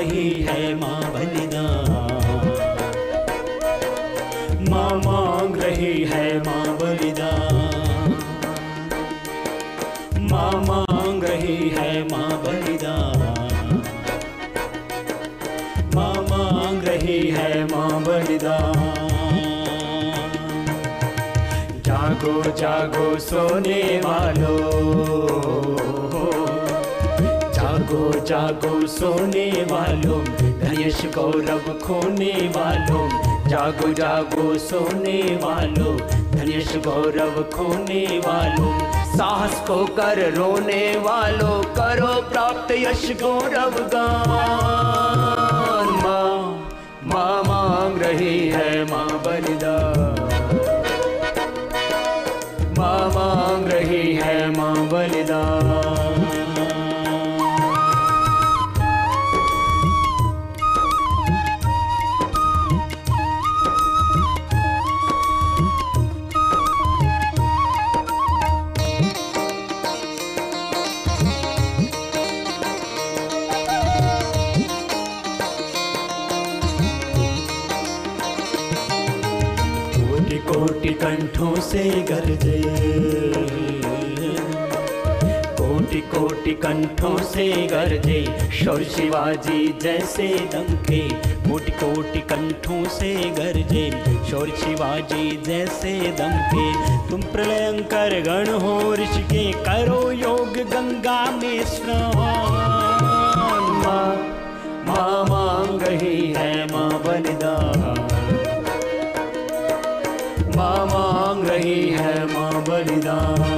रही है माँ बलिदान, माँ मांग रही है माँ बलिदान, माँ मांग रही है माँ बलिदान, माँ मांग रही है माँ बलिदान। जागो जागो सोने वालों, जागो जागो सोने वालों, धन्यश गौरव खोने वालों, जागो जागो सोने वालों, धन्यश गौरव खोने वालों, साहस को कर रोने वालों, करो प्राप्त यश गौरव गान। माँ मांग रही है माँ बलिदान, माँ मांग रही है माँ बलिदान। कोटि कंठों से गरजे, कोटि कोटि कंठों से गरजे, शौर्य शिवाजी जैसे डंके, कोटि कोटि कंठों से गरजे, शौर्य शिवाजी जैसे दमके। तुम प्रलयंकर गण हो ऋषि के, करो योग गंगा में स्नान। माँ मांग रही है माँ बलिदान, माँ मांग रही है माँ बलिदान।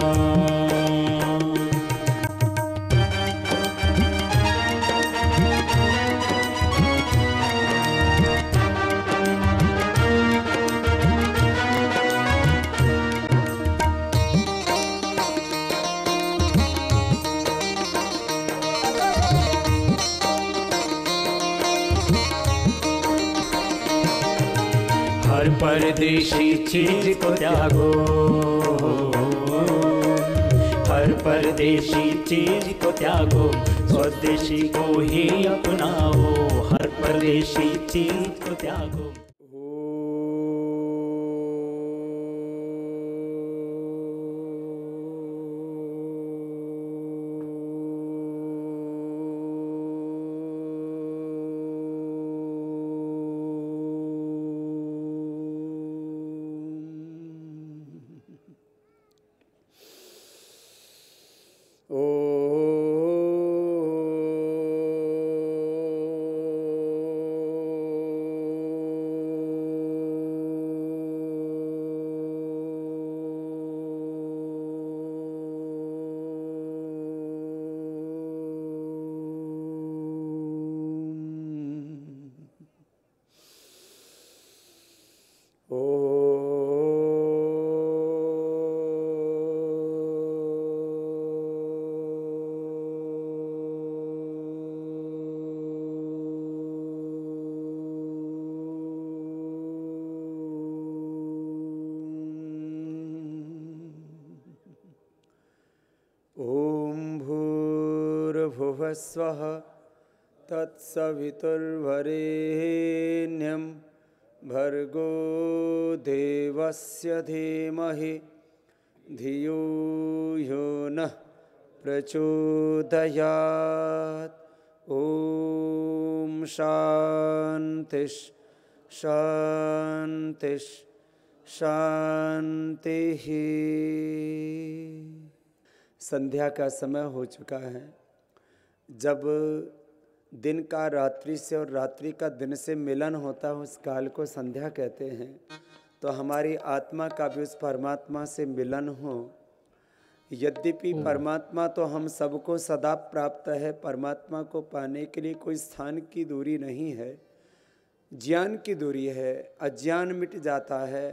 हर परदेशी चीज को त्यागो, हर परदेशी चीज को त्यागो, स्वदेशी को ही अपनाओ, हर परदेशी चीज को त्यागो। स्वः तत्सवितुर्वरेण्यं भर्गो देवस्य धीमहि धियो यो नः प्रचोदयात्। ओम शांति शांति शांति। संध्या का समय हो चुका है। जब दिन का रात्रि से और रात्रि का दिन से मिलन होता है उस काल को संध्या कहते हैं। तो हमारी आत्मा का भी उस परमात्मा से मिलन हो। यद्यपि परमात्मा तो हम सबको सदा प्राप्त है, परमात्मा को पाने के लिए कोई स्थान की दूरी नहीं है, ज्ञान की दूरी है। अज्ञान मिट जाता है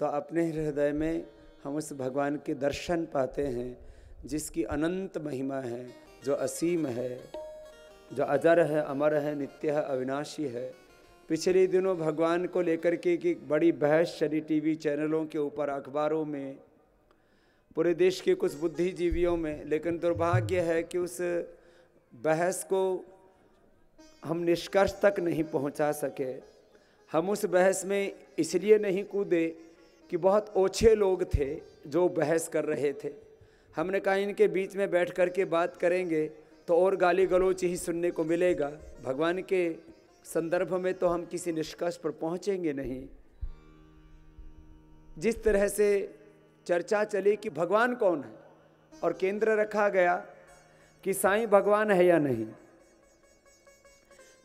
तो अपने हृदय में हम उस भगवान के दर्शन पाते हैं जिसकी अनंत महिमा है, जो असीम है, जो अजर है, अमर है, नित्य है, अविनाशी है। पिछले दिनों भगवान को लेकर के की बड़ी बहस चली टीवी चैनलों के ऊपर, अखबारों में, पूरे देश के कुछ बुद्धिजीवियों में। लेकिन दुर्भाग्य है कि उस बहस को हम निष्कर्ष तक नहीं पहुंचा सके। हम उस बहस में इसलिए नहीं कूदे कि बहुत ओछे लोग थे जो बहस कर रहे थे। हमने कहा इनके बीच में बैठ कर के बात करेंगे तो और गाली गलौच ही सुनने को मिलेगा, भगवान के संदर्भ में तो हम किसी निष्कर्ष पर पहुंचेंगे नहीं। जिस तरह से चर्चा चली कि भगवान कौन है और केंद्र रखा गया कि साईं भगवान है या नहीं,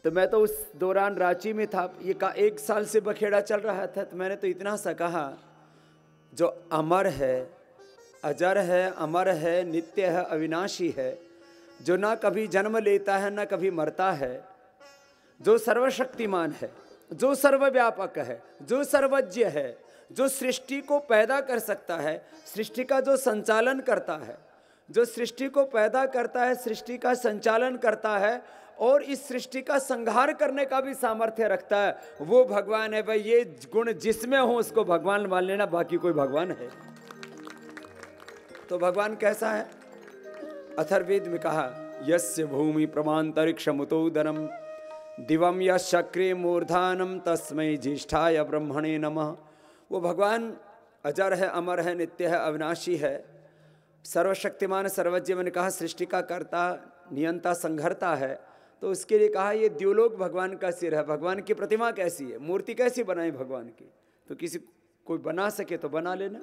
तो मैं तो उस दौरान रांची में था, ये 1 साल से बखेड़ा चल रहा था, तो मैंने तो इतना सा कहा, जो अमर है, अजर है, अमर है, नित्य है, अविनाशी है, जो ना कभी जन्म लेता है ना कभी मरता है, जो सर्वशक्तिमान है, जो सर्वव्यापक है, जो सर्वज्ञ है, जो सृष्टि को पैदा कर सकता है, सृष्टि का जो संचालन करता है, जो सृष्टि को पैदा करता है, सृष्टि का संचालन करता है और इस सृष्टि का संहार करने का भी सामर्थ्य रखता है, वो भगवान है। भाई ये गुण जिसमें हो उसको भगवान मान लेना, बाकी कोई भगवान है। तो भगवान कैसा है? अथर्ववेद में कहा, यस्य भूमि प्रमांतरिक्षमुतोदरम दिवम यशक्रे मूर्धानम तस्मै ज्येष्ठाय ब्रह्मणे नमः। वो भगवान अजर है, अमर है, नित्य है, अविनाशी है, सर्वशक्तिमान, सर्वज्ञ। मैंने कहा सृष्टि का कर्ता, नियंता, संघर्ता है, तो उसके लिए कहा ये द्युलोक भगवान का सिर है। भगवान की प्रतिमा कैसी है, मूर्ति कैसी बनाई भगवान की? तो किसी कोई बना सके तो बना लेना।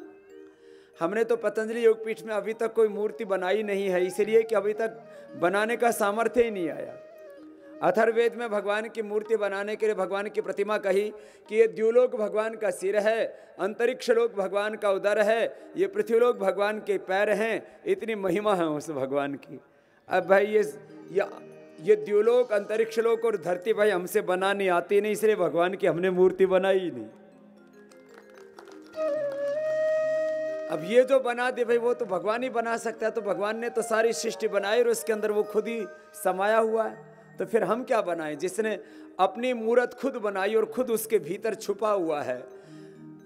हमने तो पतंजलि योगपीठ में अभी तक कोई मूर्ति बनाई नहीं है, इसलिए कि अभी तक बनाने का सामर्थ्य ही नहीं आया। अथर्ववेद में भगवान की मूर्ति बनाने के लिए भगवान की प्रतिमा कही कि ये द्युलोक भगवान का सिर है, अंतरिक्ष लोक भगवान का उदर है, ये पृथ्वीलोक भगवान के पैर हैं। इतनी महिमा है उस भगवान की। अब भाई ये द्युलोक, अंतरिक्ष लोक और धरती भाई हमसे बनानी आती नहीं, इसलिए भगवान की हमने मूर्ति बनाई ही नहीं। अब ये जो बना दे भाई वो तो भगवान ही बना सकता है। तो भगवान ने तो सारी सृष्टि बनाई और उसके अंदर वो खुद ही समाया हुआ है, तो फिर हम क्या बनाएं? जिसने अपनी मूर्त खुद बनाई और खुद उसके भीतर छुपा हुआ है,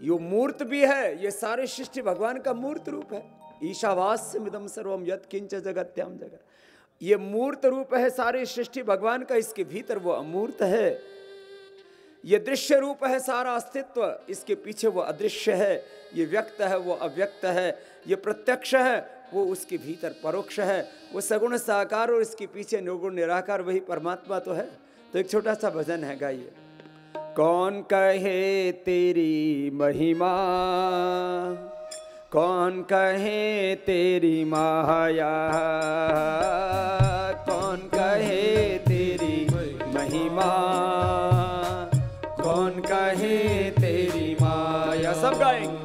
ये मूर्त भी है, ये सारी सृष्टि भगवान का मूर्त रूप है। ईशावास्यमिदं सर्वम यत् किंच जगत्याम जगत्, ये मूर्त रूप है सारी सृष्टि भगवान का, इसके भीतर वो अमूर्त है। ये दृश्य रूप है सारा अस्तित्व, इसके पीछे वो अदृश्य है। ये व्यक्त है, वो अव्यक्त है। ये प्रत्यक्ष है, वो उसके भीतर परोक्ष है। वो सगुण साकार और इसके पीछे निर्गुण निराकार, वही परमात्मा तो है। तो एक छोटा सा भजन है, गाइए। कौन कहे तेरी महिमा, कौन कहे तेरी माया, कौन कहे तेरी महिमा, कौन कहे तेरी माया। सब गाएंगे।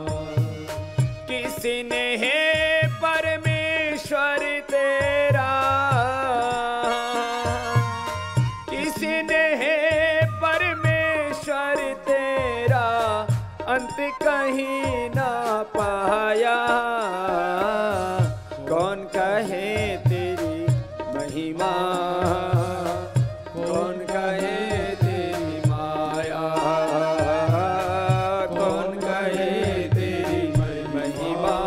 किसी ने है परमेश्वर तेरा, किसी ने है परमेश्वर तेरा, अंत कहीं ना पाया। कौन कहे तेरी महिमा, कौन कहे तेरी माया, कौन कहे तेरी महिमा,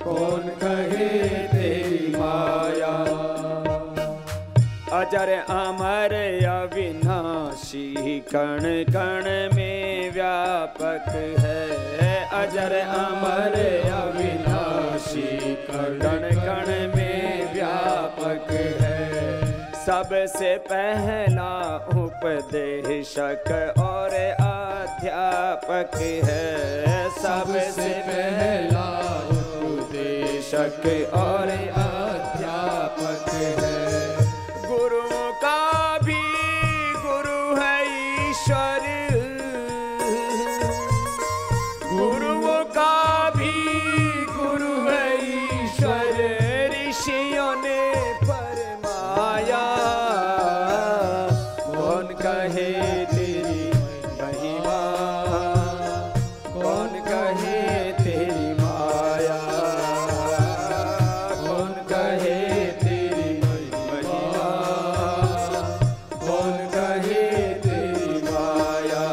कौन कहे तेरी माया। अजर अमर अविनाशी, कण कण में व्यापक है। अजर अमर अविनाशी, कण कण में व्यापक है। सबसे पहला उपदेशक और अध्यापक है। सबसे पहला उपदेशक और अध्यापक है। गुरुओं का भी गुरु है ईश्वर, गुरुओं का भी गुरु है ईश्वर। ऋषियों ने फरमाया, कौन कहे तेरी महिमा, कौन कहे तेरी माया, कौन कहे तेरी महिमा, कौन कहे तेरी माया।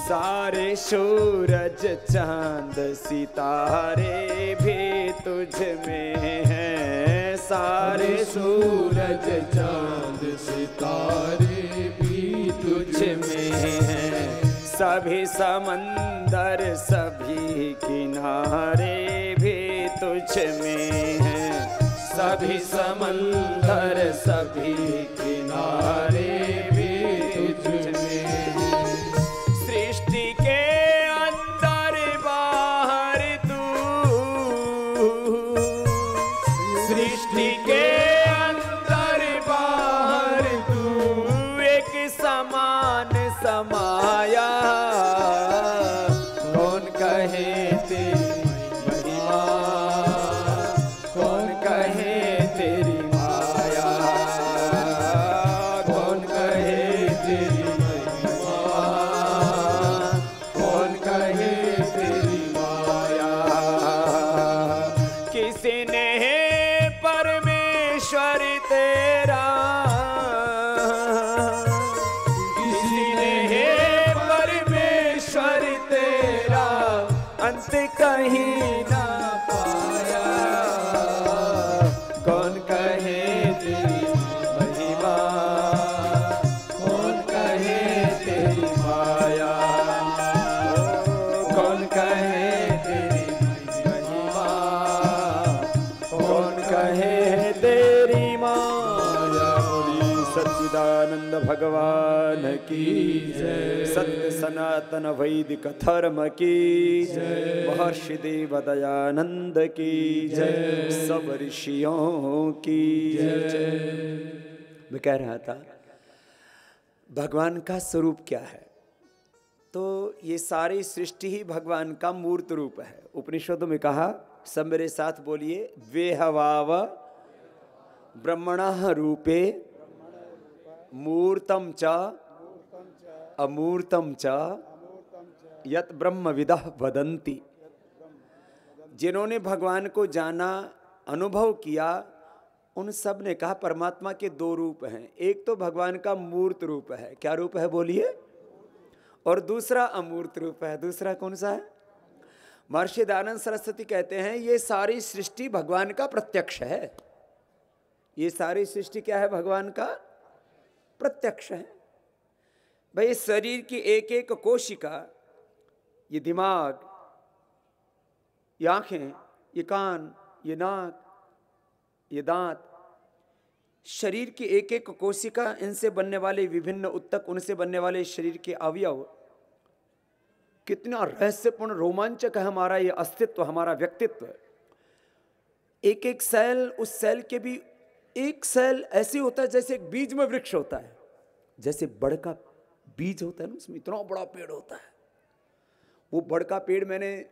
सारे सूरज चांद सितारे भी तुझ में हैं, सारे सूरज चांद सितारे भी तुझ में हैं, सभी समंदर सभी किनारे भी तुझ में हैं, सभी समंदर सभी किनारे भी तुझ में हैं। सृष्टि के अंदर बाहर तू, सृष्टि के अंदर बाहर तू एक समान समाया, कौन कहे तेरी महिमा, कौन कहे तेरी माया, कौन कहे तेरी महिमा, कौन कहे तेरी माया। किसी ने परमेश्वर तेरा, किसी ने परमेश्वर तेरा अंत कहीं ना पाया, कौन कहे तेरी महिमा, कौन कहे तेरी माया, कौन कहे तेरी महिमा, कौन कहे तेरी माया। बोली सच्चिदानंद भगवान की जय, सत्य सनातन वैदिक धर्म की जय, महर्षि देव दयानंद की जय, सब ऋषियों की जय। मैं कह रहा था भगवान का स्वरूप क्या है, तो ये सारी सृष्टि ही भगवान का मूर्त रूप है। उपनिषदों में कहा, सब मेरे साथ बोलिए, वेहवाव ब्रह्मणः रूपे मूर्तम च अमूर्तम च यत ब्रह्मविदः वदन्ति। जिन्होंने भगवान को जाना, अनुभव किया, उन सब ने कहा परमात्मा के दो रूप हैं। एक तो भगवान का मूर्त रूप है, क्या रूप है बोलिए, और दूसरा अमूर्त रूप है। दूसरा कौन सा है? महर्षि दयानंद सरस्वती कहते हैं ये सारी सृष्टि भगवान का प्रत्यक्ष है। ये सारी सृष्टि क्या है? भगवान का प्रत्यक्ष है। भाई शरीर की एक एक कोशिका, ये दिमाग, ये आंखें, ये कान, ये नाक, ये दांत, शरीर की एक एक कोशिका, इनसे बनने वाले विभिन्न उत्तक, उनसे बनने वाले शरीर के अवयव, कितना रहस्यपूर्ण रोमांचक है हमारा ये अस्तित्व, हमारा व्यक्तित्व। एक एक सेल, उस सेल के भी एक सेल ऐसे होता है जैसे एक बीज में वृक्ष होता है। जैसे बड़ का बीज होता है ना, उसमें इतना बड़ा पेड़ होता है। वो बड़ का पेड़ मैंने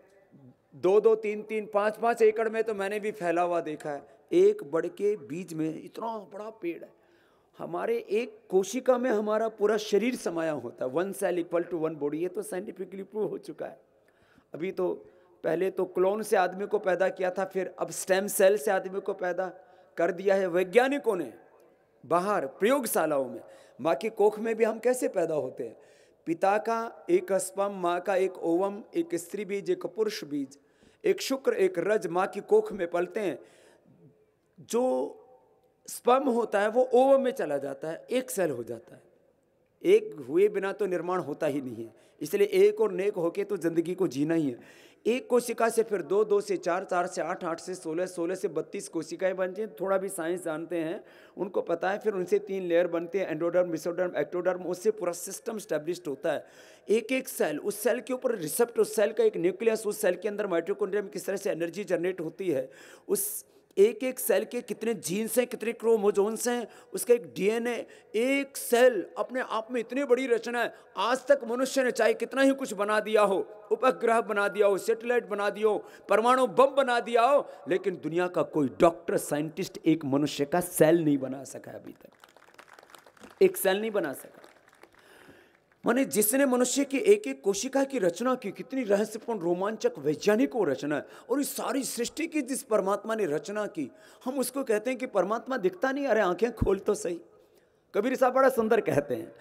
2-2, 3-3, 5-5 एकड़ में तो मैंने भी फैला हुआ देखा है। एक बड़ के बीज में इतना बड़ा पेड़ है। हमारे एक कोशिका में हमारा पूरा शरीर समाया होता है। 1 सेल इक्वल टू 1 बॉडी। ये तो साइंटिफिकली प्रूव हो चुका है। अभी तो पहले तो क्लोन से आदमी को पैदा किया था, फिर अब स्टेम सेल से आदमी को पैदा कर दिया है वैज्ञानिकों ने बाहर प्रयोगशालाओं में। माँ की कोख में भी हम कैसे पैदा होते हैं? पिता का एक स्पर्म, माँ का एक ओवम, एक स्त्री बीज, एक पुरुष बीज, एक शुक्र, एक रज, माँ की कोख में पलते हैं। जो स्पर्म होता है वो ओवम में चला जाता है, एक सेल हो जाता है। एक हुए बिना तो निर्माण होता ही नहीं है, इसलिए एक और नेक होके तो जिंदगी को जीना ही है। एक कोशिका से फिर 2, 2 से 4, 4 से 8, 8 से 16, 16 से 32 कोशिकाएं बनती हैं। थोड़ा भी साइंस जानते हैं, उनको पता है। फिर उनसे 3 लेयर बनते हैं, एंडोडर्म, मेसोडर्म, एक्टोडर्म। उससे पूरा सिस्टम स्टैब्लिश्ड होता है। एक एक सेल, उस सेल के ऊपर रिसेप्टर, उस सेल का एक न्यूक्लियस, उस सेल के अंदर माइटोकॉन्ड्रिया में किस तरह से एनर्जी जनरेट होती है, उस एक एक सेल के कितने जीन्स हैं, कितने क्रोमोजोम्स हैं, उसका एक डीएनए। एक सेल अपने आप में इतनी बड़ी रचना है। आज तक मनुष्य ने चाहे कितना ही कुछ बना दिया हो, उपग्रह बना दिया हो, सैटेलाइट बना दिया हो, परमाणु बम बना दिया हो, लेकिन दुनिया का कोई डॉक्टर, साइंटिस्ट एक मनुष्य का सेल नहीं बना सका अभी तक। एक सेल नहीं बना सका। माने जिसने मनुष्य की एक एक कोशिका की रचना की, कितनी रहस्यपूर्ण, रोमांचक, वैज्ञानिक वो रचना है। और इस सारी सृष्टि की जिस परमात्मा ने रचना की, हम उसको कहते हैं कि परमात्मा दिखता नहीं। अरे आंखें खोल तो सही, कबीर साहब बड़ा सुंदर कहते हैं,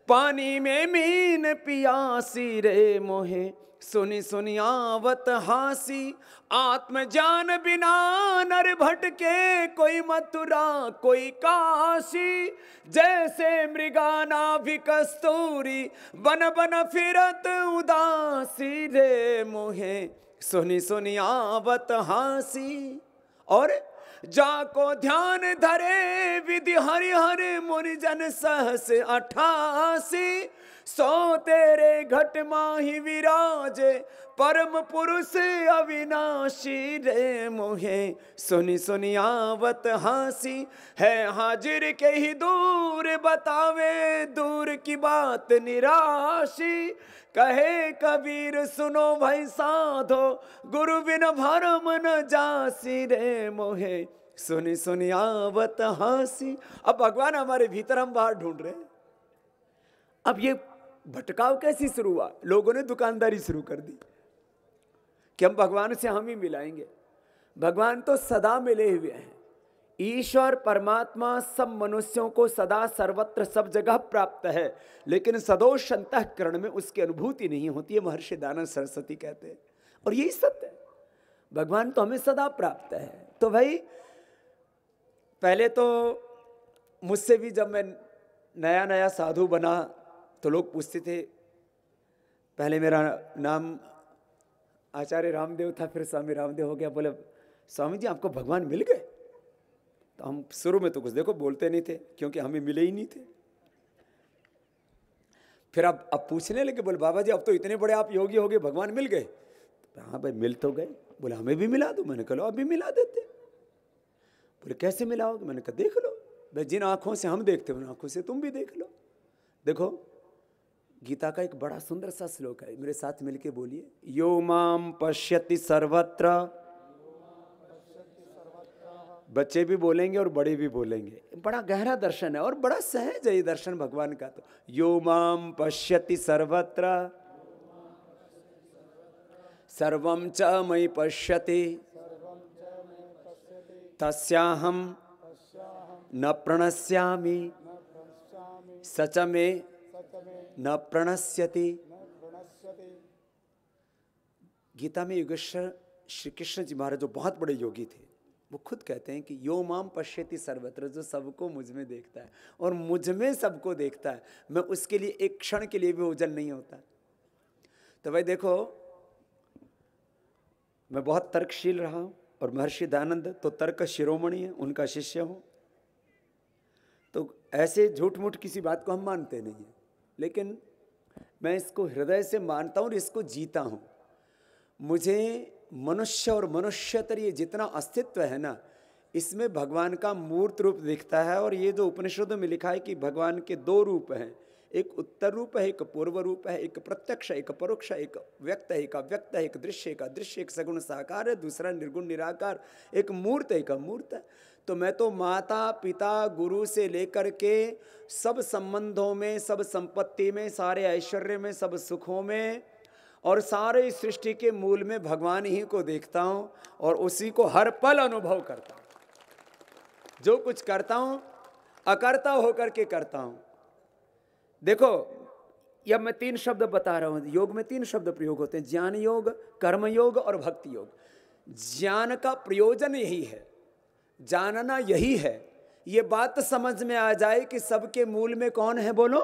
पानी में मीन पियासी रे मोहे, सुनी सुनी आवत हासी, आत्मज्ञान बिना नर भटके, कोई मथुरा कोई काशी, जैसे मृगाना भी कस्तूरी, बन बन फिरत उदासी रे मोहे, सुनी सुनी आवत हासी। और जाको ध्यान धरे विधि हरि हरि मुनि जन सहस 88, सो तेरे घट माही विराजे, परम पुरुष अविनाशी रे मोहे, सुनी सुनी आवत हासी, है हाजिर के ही दूर बतावे, दूर की बात निराशी, कहे कबीर सुनो भाई साधो, गुरु बिन भरम न जासी रे मोहे, सुनी सुनी आवत हासी। अब भगवान हमारे भीतर, हम बाहर ढूंढ रहे हैं। अब ये भटकाव कैसे शुरू हुआ? लोगों ने दुकानदारी शुरू कर दी कि हम भगवान से हम ही मिलाएंगे। भगवान तो सदा मिले हुए हैं। ईश्वर परमात्मा सब मनुष्यों को सदा सर्वत्र सब जगह प्राप्त है, लेकिन सदोष अंतःकरण में उसकी अनुभूति नहीं होती है, महर्षि दयानंद सरस्वती कहते हैं। और यही सत्य है, भगवान तो हमें सदा प्राप्त है। तो भाई पहले तो मुझसे भी जब मैं नया नया साधु बना तो लोग पूछते थे, पहले मेरा नाम आचार्य रामदेव था, फिर स्वामी रामदेव हो गया। बोले स्वामी जी आपको भगवान मिल गए? तो हम शुरू में तो कुछ देखो बोलते नहीं थे, क्योंकि हमें मिले ही नहीं थे। फिर अब पूछने लगे, बोले बाबा जी अब तो इतने बड़े आप योगी हो गए, भगवान मिल गए? हाँ भाई मिल तो गए। बोले हमें भी मिला दो। मैंने कहा अभी मिला देते। बोले कैसे मिलाओगे? मैंने कहा देख लो भाई, जिन आंखों से हम देखते हो उन आंखों से तुम भी देख लो। देखो गीता का एक बड़ा सुंदर सा श्लोक है, मेरे साथ मिलके बोलिए, यो माम पश्यति सर्वत्र। बच्चे भी बोलेंगे और बड़े भी बोलेंगे। बड़ा गहरा दर्शन है और बड़ा सहज है ये दर्शन भगवान का। तो यो माम पश्यति सर्वत्र सर्वं च मयि पश्यति तस्याहं न प्रणश्यामि सच में न प्रणश्यति। गीता में योगेश्वर श्री कृष्ण जी महाराज जो बहुत बड़े योगी थे, वो खुद कहते हैं कि यो माम पश्यति सर्वत्र, जो सबको मुझ में देखता है और मुझ में सबको देखता है, मैं उसके लिए एक क्षण के लिए भी ओझल नहीं होता। तो भाई देखो मैं बहुत तर्कशील रहा हूँ और महर्षि दयानंद तो तर्क शिरोमणि है, उनका शिष्य हूँ। तो ऐसे झूठ मूठ किसी बात को हम मानते नहीं हैं, लेकिन मैं इसको हृदय से मानता हूँ और इसको जीता हूँ। मुझे मनुष्य और मनुष्यतर ये जितना अस्तित्व है ना, इसमें भगवान का मूर्त रूप दिखता है। और ये जो उपनिषदों में लिखा है कि भगवान के दो रूप हैं, एक उत्तर रूप है, एक पूर्व रूप है, एक प्रत्यक्ष, एक परोक्ष, एक व्यक्त है, एक अव्यक्त है, एक दृश्य, एक अदृश्य, एक सगुण साकार है, दूसरा निर्गुण निराकार, एक मूर्त है, एक अमूर्त है। तो मैं तो माता पिता गुरु से लेकर के सब संबंधों में, सब संपत्ति में, सारे ऐश्वर्य में, सब सुखों में और सारे सृष्टि के मूल में भगवान ही को देखता हूँ और उसी को हर पल अनुभव करता हूँ। जो कुछ करता हूँ अकर्ता होकर के करता हूँ। देखो यह मैं 3 शब्द बता रहा हूँ। योग में 3 शब्द प्रयोग होते हैं, ज्ञान योग, कर्म योग और भक्ति योग। ज्ञान का प्रयोजन यही है, जानना यही है, ये बात समझ में आ जाए कि सबके मूल में कौन है, बोलो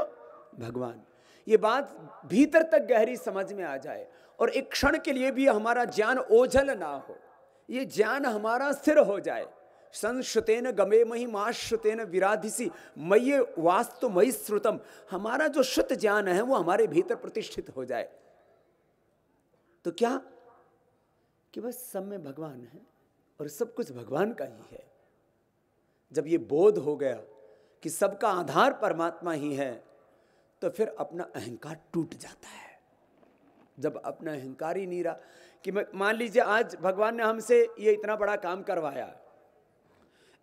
भगवान। ये बात भीतर तक गहरी समझ में आ जाए और एक क्षण के लिए भी हमारा ज्ञान ओझल ना हो, ये ज्ञान हमारा स्थिर हो जाए। संश्रुतेन गमे मही माश्रुतेन विराधिसी मय्ये वास्तु मयि श्रुतम। हमारा जो शुद्ध ज्ञान है वो हमारे भीतर प्रतिष्ठित हो जाए। तो क्या कि बस सब में भगवान है और सब कुछ भगवान का ही है। जब ये बोध हो गया कि सबका आधार परमात्मा ही है, तो फिर अपना अहंकार टूट जाता है। जब अपना अहंकार ही नहीं रहा कि मान लीजिए आज भगवान ने हमसे ये इतना बड़ा काम करवाया,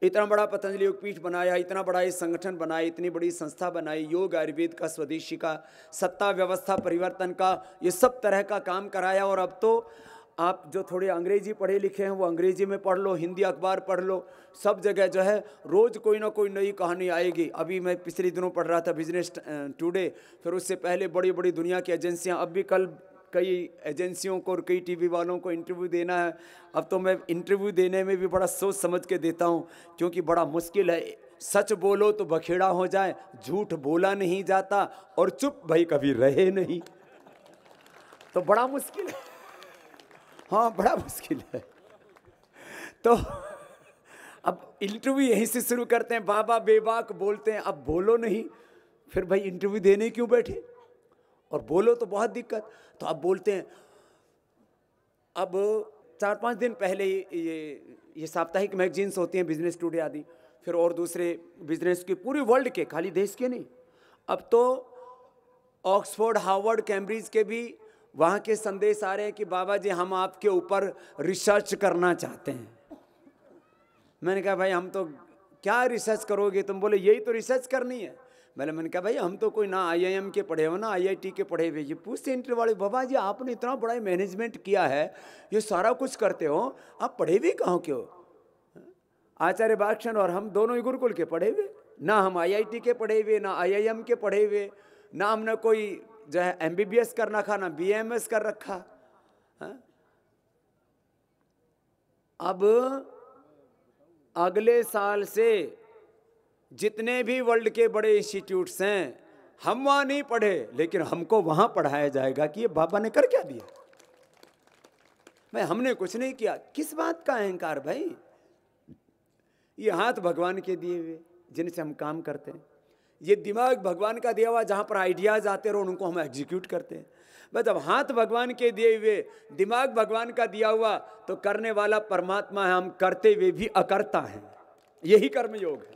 इतना बड़ा पतंजलि योग पीठ बनाया, इतना बड़ा ये संगठन बनाया, इतनी बड़ी संस्था बनाई, योग आयुर्वेद का, स्वदेशी का, सत्ता व्यवस्था परिवर्तन का, ये सब तरह का काम कराया। और अब तो आप जो थोड़े अंग्रेजी पढ़े लिखे हैं वो अंग्रेजी में पढ़ लो, हिंदी अखबार पढ़ लो, सब जगह जो है रोज़ कोई ना कोई नई कहानी आएगी। अभी मैं पिछले दिनों पढ़ रहा था बिजनेस टुडे, फिर उससे पहले बड़ी बड़ी दुनिया की एजेंसियां, अब भी कल कई एजेंसियों को और कई टीवी वालों को इंटरव्यू देना है। अब तो मैं इंटरव्यू देने में भी बड़ा सोच समझ के देता हूँ, क्योंकि बड़ा मुश्किल है। सच बोलो तो बखेड़ा हो जाए, झूठ बोला नहीं जाता और चुप भाई कभी रहे नहीं, तो बड़ा मुश्किल है। हाँ बड़ा मुश्किल है। तो अब इंटरव्यू यहीं से शुरू करते हैं, बाबा बेबाक बोलते हैं, अब बोलो नहीं, फिर भाई इंटरव्यू देने क्यों बैठे, और बोलो तो बहुत दिक्कत। तो अब बोलते हैं। अब 4-5 दिन पहले ये साप्ताहिक मैगजीन्स होती हैं, बिजनेस टुडे आदि, फिर और दूसरे बिजनेस के पूरे वर्ल्ड के, खाली देश के नहीं, अब तो ऑक्सफोर्ड, हार्वर्ड, कैम्ब्रिज के भी वहाँ के संदेश आ रहे हैं कि बाबा जी हम आपके ऊपर रिसर्च करना चाहते हैं। मैंने कहा भाई हम तो क्या रिसर्च करोगे, तुम बोले यही तो रिसर्च करनी है। मैंने कहा भाई हम तो कोई ना IIM के पढ़े हो ना IIT के पढ़े हुए। ये पूछते इंटरव्यू वाले, बाबा जी आपने इतना बड़ा मैनेजमेंट किया है, ये सारा कुछ करते हो, आप पढ़े भी कहाँ के हो? आचार्य बालकृष्ण और हम दोनों ही गुरुकुल के पढ़े हुए, ना हम IIT के पढ़े हुए, ना IIM के पढ़े हुए, ना हमने कोई जो है MBBS कर रखा, ना BMS कर रखा। अब अगले साल से जितने भी वर्ल्ड के बड़े इंस्टीट्यूट्स हैं, हम वहाँ नहीं पढ़े, लेकिन हमको वहाँ पढ़ाया जाएगा कि ये बाबा ने कर क्या दिया। भाई हमने कुछ नहीं किया, किस बात का अहंकार भाई। ये हाथ भगवान के दिए हुए जिनसे हम काम करते हैं, ये दिमाग भगवान का दिया हुआ जहाँ पर आइडियाज़ आते रहो उनको हम एग्जीक्यूट करते हैं। बस अब हाथ भगवान के दिए हुए, दिमाग भगवान का दिया हुआ, तो करने वाला परमात्मा है, हम करते हुए भी अकर्ता हैं। यही कर्मयोग है।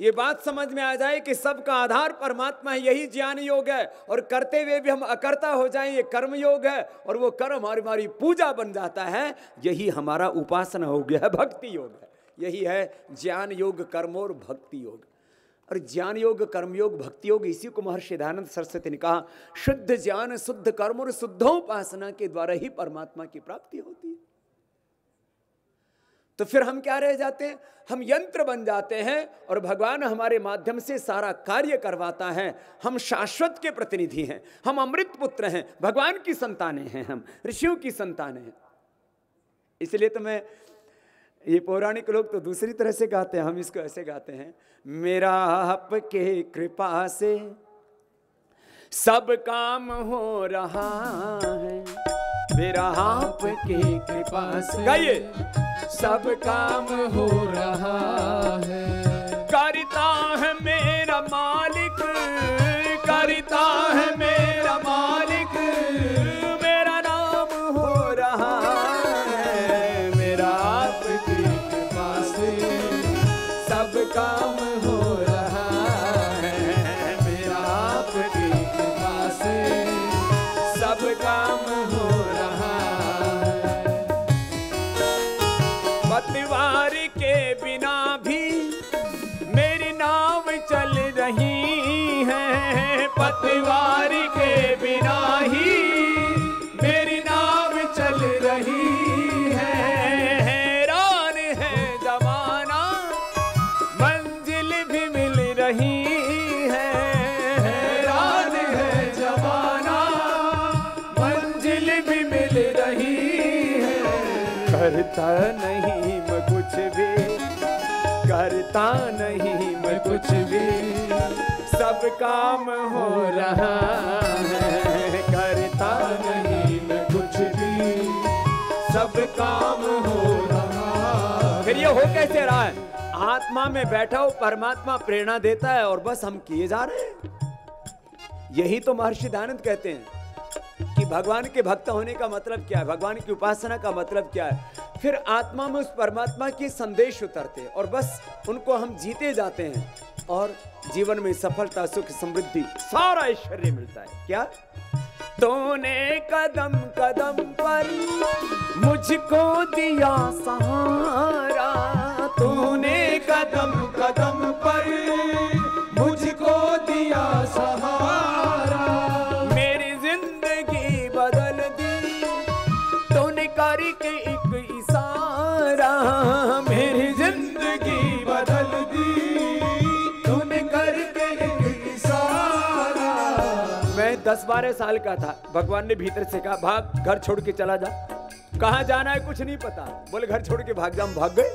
ये बात समझ में आ जाए कि सबका आधार परमात्मा है, यही ज्ञान योग है, और करते हुए भी हम अकर्ता हो जाएं, ये कर्म योग है, और वो कर्म हमारी पूजा बन जाता है, यही हमारा उपासना हो गया है, भक्ति योग है। यही है ज्ञान योग, कर्म और भक्ति योग। और ज्ञान योग, कर्मयोग, भक्ति योग, इसी को महर्षि दयानंद सरस्वती ने कहा, शुद्ध ज्ञान, शुद्ध कर्म और शुद्धोपासना के द्वारा ही परमात्मा की प्राप्ति होती है। तो फिर हम क्या रह जाते हैं? हम यंत्र बन जाते हैं और भगवान हमारे माध्यम से सारा कार्य करवाता है। हम शाश्वत के प्रतिनिधि हैं, हम अमृत पुत्र हैं, भगवान की संतानें हैं, हम ऋषियों की संतानें हैं। इसलिए तो मैं, ये पौराणिक लोग तो दूसरी तरह से गाते हैं, हम इसको ऐसे गाते हैं, मेरा आपके कृपा से सब काम हो रहा है, मेरा आपके कृपा से, गाइए, सब काम हो रहा है, करता है मेरा मालिक, करता है मेरा मालिक, मेरा नाम हो रहा है, मेरा आपकी कृपा से सब काम हो रहा है, मेरा आपकी कृपा से सब काम हो रहा है। पतवार के बिना भी मेरी नाव चल रही है, पतवार के बिना ही मेरी नाव चल रही है, हैरान है जमाना, मंजिल भी मिल रही है, हैरान है जमाना, मंजिल भी मिल रही है, करता नहीं मैं कुछ भी, करता नहीं मैं कुछ भी, सब काम हो रहा है, करता नहीं मैं कुछ भी, सब काम हो रहा। फिर ये हो कैसे रहा है? आत्मा में बैठा हो, परमात्मा प्रेरणा देता है और बस हम किए जा रहे हैं। यही तो महर्षि दयानंद कहते हैं कि भगवान के भक्त होने का मतलब क्या है, भगवान की उपासना का मतलब क्या है। फिर आत्मा में उस परमात्मा के संदेश उतरते हैं और बस उनको हम जीते जाते हैं और जीवन में सफलता, सुख, समृद्धि, सारा ऐश्वर्य मिलता है। क्या? तूने कदम कदम पर मुझको दिया सहारा, तूने कदम कदम पर मुझको दिया सहारा, मेरी जिंदगी बदल दी, तूने कर 10-12 साल का था। भगवान ने भीतर से कहा भाग, घर छोड़ के चला जा। कहाँ जाना है कुछ नहीं पता। बोले घर छोड़ के भाग जा। हम भाग गए।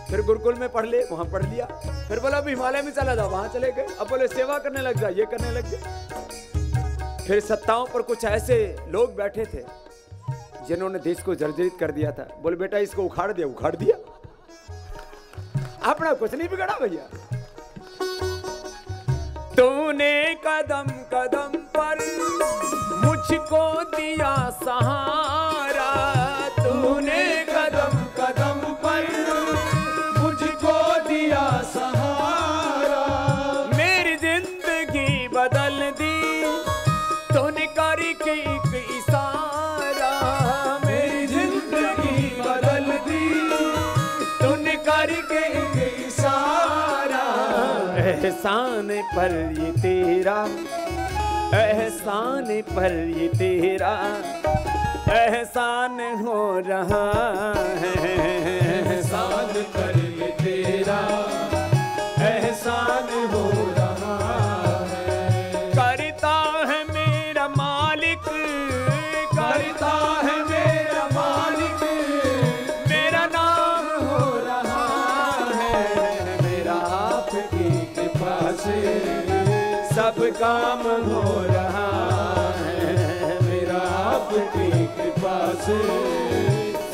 फिर गुरुकुल में पढ़ ले, वहां पढ़ लिया। फिर बोला अभी हिमालय में चला जा, वहां चले गए। अब बोले सेवा करने लग जा, ये करने लग गए। फिर सत्ताओं पर कुछ ऐसे लोग बैठे थे जिन्होंने देश को जर्जरित कर दिया था। बोले बेटा इसको उखाड़ दिया। उखाड़ दिया, अपना कुछ नहीं बिगड़ा भैया। तूने कदम कदम पर मुझको दिया सहारा, तूने कदम कदम पर मुझको दिया सहारा, मेरी जिंदगी बदल दी तूने करके एक इशारा, मेरी जिंदगी बदल दी तूने करके एक इशारा। एहसान पर ये तेरा, एहसान पर ये तेरा एहसान हो रहा है, एहसान पर ये तेरा एहसान हो रहा है। करता है मेरा मालिक, करता है मेरा मालिक, मेरा नाम हो रहा है। मेरा आपकी कृपा से सब काम हो रहा है, मेरा आपकी कृपा से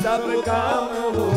सब काम हो